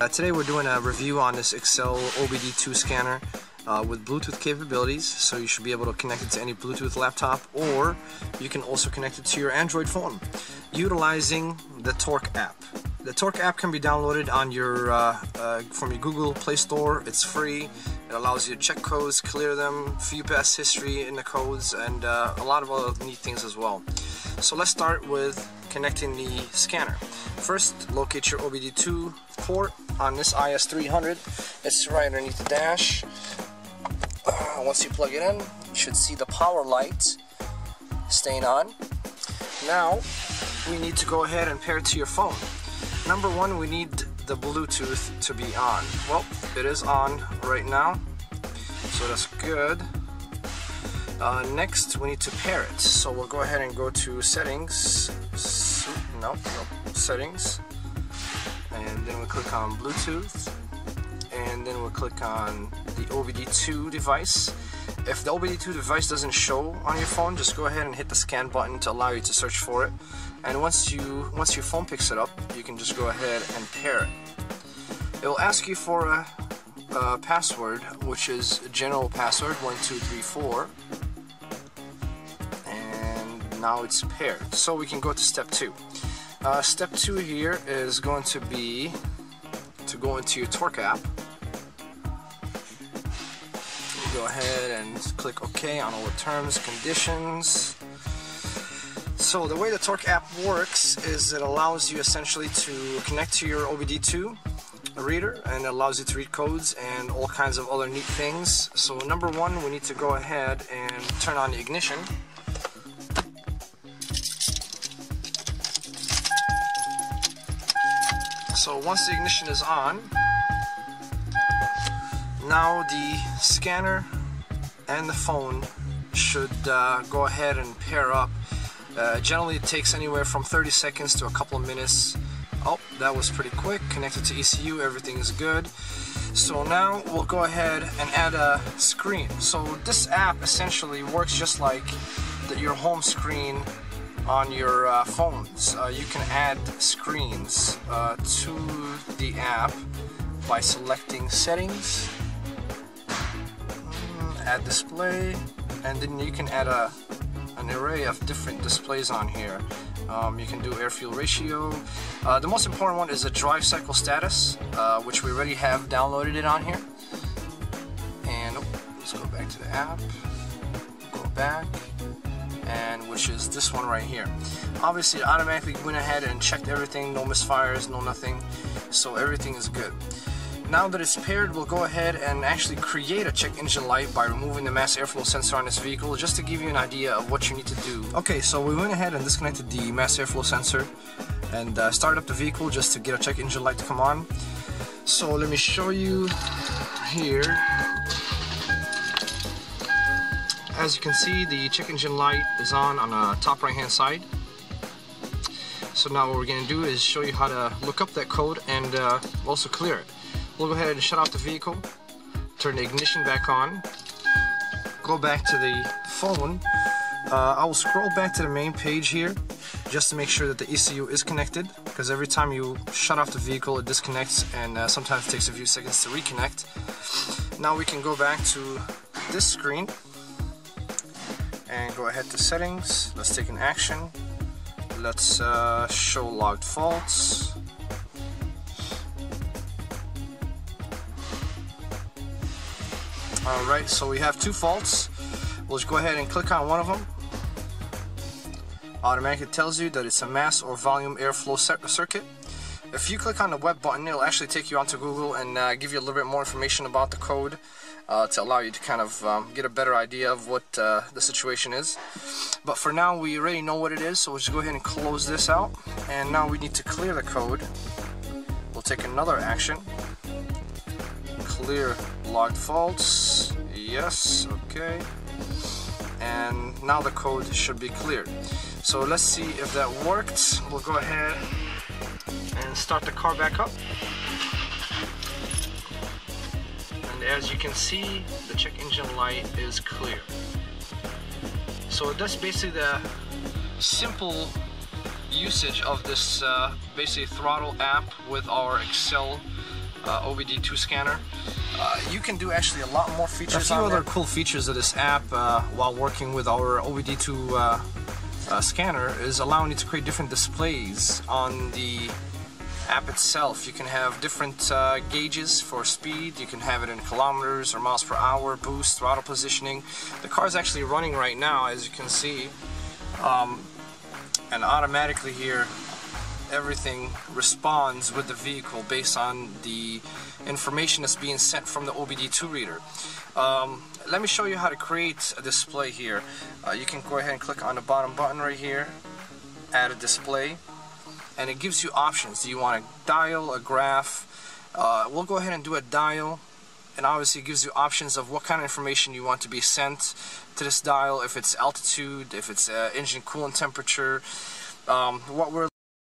Today we're doing a review on this Excel OBD2 scanner with Bluetooth capabilities, so you should be able to connect it to any Bluetooth laptop, or you can also connect it to your Android phone utilizing the Torque app. The Torque app can be downloaded on your from your Google Play Store. It's free. It allows you to check codes, clear them, view past history in the codes, and a lot of other neat things as well. So let's start with connecting the scanner. First, locate your OBD2 port on this IS300. It's right underneath the dash. Once you plug it in, you should see the power light staying on. Now, we need to go ahead and pair it to your phone. Number one, we need the Bluetooth to be on. Well, it is on right now, so that's good. Next, we need to pair it. So we'll go ahead and go to settings. Settings. And then we'll click on Bluetooth. And then we'll click on the OBD2 device. If the OBD2 device doesn't show on your phone, just go ahead and hit the scan button to allow you to search for it. And once your phone picks it up, you can just go ahead and pair it. It will ask you for a password, which is a general password 1234. And now it's paired. So we can go to step 2. Step 2 here is going to be to go into your Torque app. Go ahead and click OK on all the terms, conditions. So the way the Torque app works is it allows you essentially to connect to your OBD2 reader, and it allows you to read codes and all kinds of other neat things. So number one, we need to go ahead and turn on the ignition. So once the ignition is on, now the scanner and the phone should go ahead and pair up. Generally it takes anywhere from 30 seconds to a couple of minutes. Oh, that was pretty quick. Connected to ECU, everything is good. So now we'll go ahead and add a screen. So this app essentially works just like your home screen on your phones. You can add screens to the app by selecting settings, add display, and then you can add an array of different displays on here. You can do air fuel ratio. The most important one is the drive cycle status, which we already have downloaded it on here. And let's go back to the app, go back, and which is this one right here. Obviously it automatically went ahead and checked everything, no misfires, no nothing, so everything is good. Now that it's paired, we'll go ahead and actually create a check engine light by removing the mass airflow sensor on this vehicle, just to give you an idea of what you need to do. Okay, so we went ahead and disconnected the mass airflow sensor and started up the vehicle just to get a check engine light to come on. So let me show you here. As you can see, the check engine light is on the top right hand side. So now what we're going to do is show you how to look up that code and also clear it. We'll go ahead and shut off the vehicle, turn the ignition back on, go back to the phone. I will scroll back to the main page here just to make sure that the ECU is connected, because every time you shut off the vehicle it disconnects, and sometimes it takes a few seconds to reconnect. Now we can go back to this screen and go ahead to settings. Let's take an action. Let's show logged faults. Alright, so we have 2 faults. We'll just go ahead and click on one of them. Automatically tells you that it's a mass or volume airflow circuit. If you click on the web button, it'll actually take you onto Google and give you a little bit more information about the code to allow you to kind of get a better idea of what the situation is. But for now, we already know what it is, so we'll just go ahead and close this out. And now we need to clear the code. We'll take another action. Clear logged faults. Yes, okay. And now the code should be cleared. So let's see if that worked. We'll go ahead and start the car back up. And as you can see, the check engine light is clear. So that's basically the simple usage of this basically throttle app with our Excel OBD2 scanner. You can do actually a lot more features. A few other cool features of this app while working with our OBD2 scanner is allowing you to create different displays on the app itself. You can have different gauges for speed. You can have it in kilometers or miles per hour, boost, throttle positioning. The car is actually running right now, as you can see, and automatically here everything responds with the vehicle based on the information that's being sent from the OBD2 reader. Let me show you how to create a display here. You can go ahead and click on the bottom button right here, add a display, and it gives you options. Do you want a dial, a graph? We'll go ahead and do a dial, and obviously it gives you options of what kind of information you want to be sent to this dial, if it's altitude, if it's engine coolant temperature. What we're